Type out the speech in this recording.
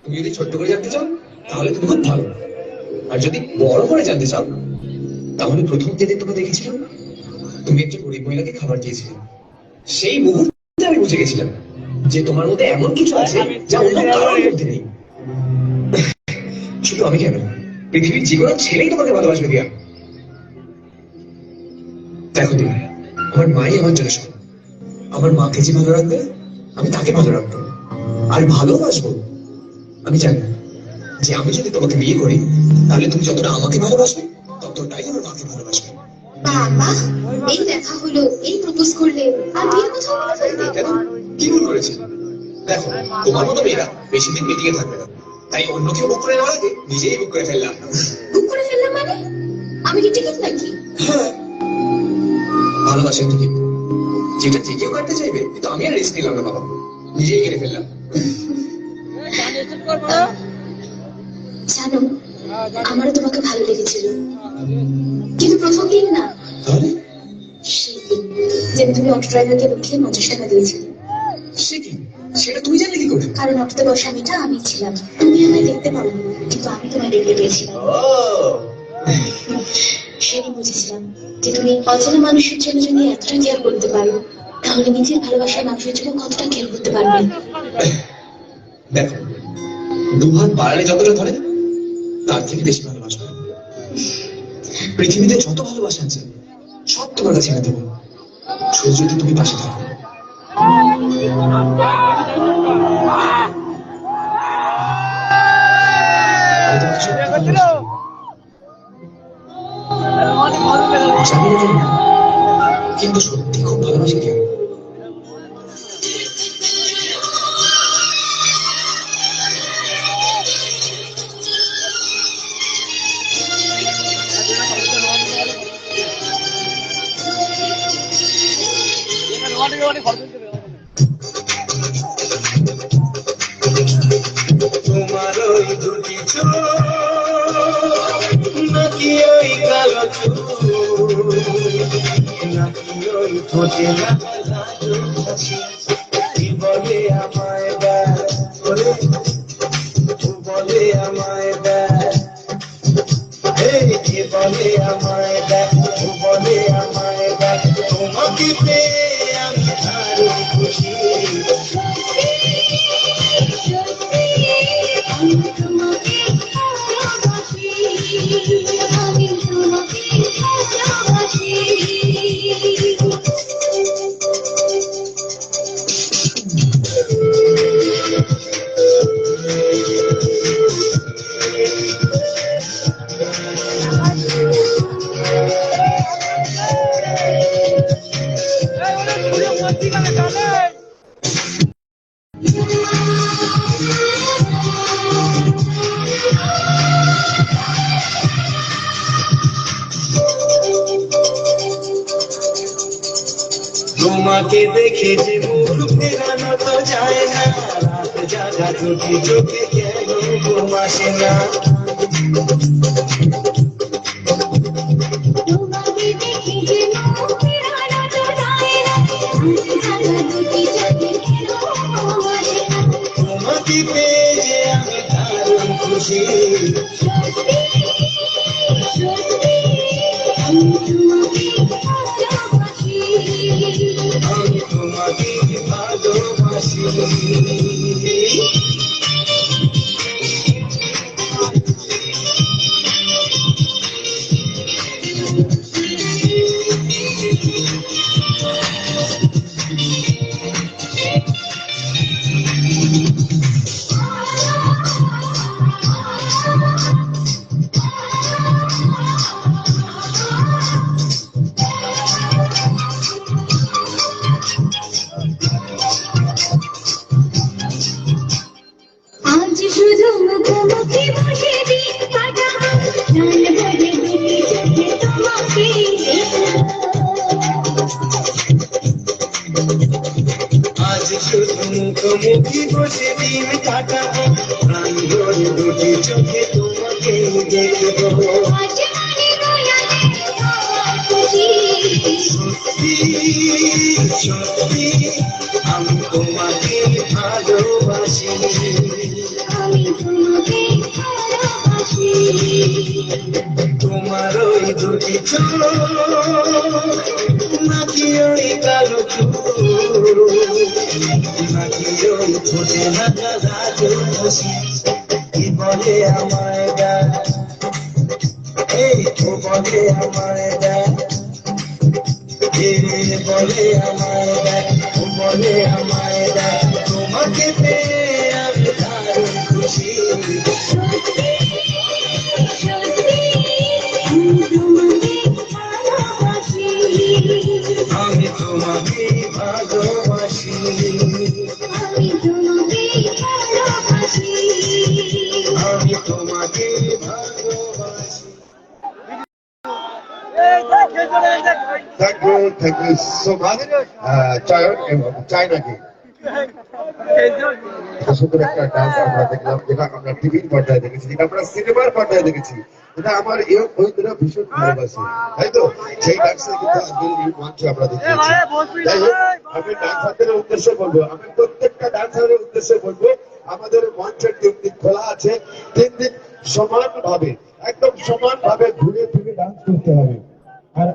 তুমি যদি ছোট্ট করে জানতে চাও তাহলে তুমি খুব ভালো, আর যদি বড় করে জানতে চাও তাহলে প্রথম যেদিন তোকে দেখেছিলাম তুমি একজন গরিব মহিলাকে খাবার দিয়েছিলে, সেই মুহূর্তে আমি বুঝে গেছিলাম যে তোমার মধ্যে এমন কিছু আছে যা অন্য কারোর মধ্যে নেই। শুধু আমি কেন, পৃথিবীর যে কোনো ছেলেই তোমাকে ভালোবাসবে দিয়া। দেখো তুমি, আমার মাই আমার জন্য সব। আমার মাকে যে ভালো রাখবে আমি তাকে ভালো রাখবো আর ভালোবাসবো। আমি জানি যে আমি যদি তোমাকে বিয়ে করি তাহলে তুমি যতটা আমাকে ভালোবাসবে ততটাই আমার মাকে ভালোবাসবে। বাবা, এই দেখা হলো, এই প্রপোজ করলে আর বিয়ের কথা বলে ফেলবে। কেন, কি ভুল করেছি? দেখো, তোমার মতো মেয়েরা বেশি দিন মিটিং এ থাকবে না, তাই অন্য কেউ বুক করে নেওয়ার আগে নিজেই বুক করে ফেললাম। বুক করে ফেললাম মানে? আমি কি টিকিট নাকি? হ্যাঁ, ভালোবাসেন তো কিন্তু যেটা যে কেউ কাটতে চাইবে, কিন্তু আমি আর রিস্ক নিলাম না বাবা, নিজেই কেটে ফেললাম। জানো, আমারও তোমাকে ভালো লেগেছিল, কিন্তু প্রথম দিন না, সেদিন যেদিন তুমি অটো ড্রাইভারকে লুকিয়ে 50 টাকা দিয়েছিলে। সে কি, সেটা তুমি জানলে কি করে? কারণ অটোতে বসা মেয়েটা আমি ছিলাম। তুমি আমায় দেখতে পারো, কিন্তু আমি তোমায় দেখতে পেয়েছিলাম। সেদিন বুঝেছিলাম যে তুমি অচেনা মানুষের জন্য যদি এতটা কেয়ার করতে পারো, তাহলে নিজের ভালোবাসার মানুষের জন্য কতটা কেয়ার করতে পারবে। দেখো, দুহাত বাড়ালে যতটা ধরে তার থেকে বেশি ভালোবাসবে। পৃথিবীতে যত ভালোবাসা আছে সব তোমার কাছে এনে দেবো, শুধু যদি তুমি পাশে থাকো। জানি না কেন, কিন্তু সত্যি খুব ভালোবাসি কেন। তোমার ওই দুটি চোখ নাকি ওই কালো চোখ নাকি ওই ঠোঁটে কি বলে আমায় ব্যাস বলে আমায় ব্যাস কে বলে আমায় ব্যাস বলে আমায় ব্যাস তোমাকে পেয়ে আমি দারুণ খুশি। তোমাকে দেখে যে মুখ ফেরানো তো যায় না, রাত জাগা দুটি চোখে কেন ঘুম আসে না। তোমাকে দেখে যে মুখ ফেরানো তো যায় না, রাত জাগা দুটি চোখে কেন ঘুম আসে না। তোমাকে পেয়ে যে আমি দারুণ খুশি। আমি তোমাকে ভালোবাসি। আজ শুধু মুখোমুখি বসে দিন কাটা, প্রাণ ভরে দুটি চোখে তোমাকে আজ শুধু মুখোমুখি বসে দিন কাটা, প্রাণ ভরে দুটি চোখে তোমাকে দেখবো। সত্যি সত্যি আমি তোমাকে ভালোবাসি, আমি তোমাকে ভালোবাসি। তোমার ওই দুটি চোখ নাকি ওই কালো চুল, নাকি ওই ঠোঁটে লাগা রাজু খুশি, কি বলে আমায় দেখ, এই তো বলে আমায় দেখ, বলে আমায় দেখ, বলে আমায় দেখ, তোমাকে পেয়ে আমি দারুণ খুশি। আমি তোমাকে ভালোবাসি, আমি তোমাকে ভালোবাসি, আমি তোমাকে ভালোবাসি। Thank you so much. চাই নাকি সুন্দর একটা ডান্স আমরা দেখলাম, যেটা আমরা টিভির পর্দায় দেখেছি, যেটা আমরা সিনেমার পর্দায় দেখেছি, যেটা আমার এই বইগুলো ভীষণ ভালোবাসে, তাই তো? সেই ডান্সের কিন্তু আজকের এই মঞ্চে আমরা দেখেছি। যাই হোক, আমি ডান্সারদের উদ্দেশ্যে বলবো, আমি প্রত্যেকটা ডান্সারের উদ্দেশ্যে বলবো, আমাদের মঞ্চের 3 দিক খোলা আছে, 3 দিক সমান ভাবে, একদম সমান ভাবে ঘুরে ফিরে ডান্স করতে হবে। আর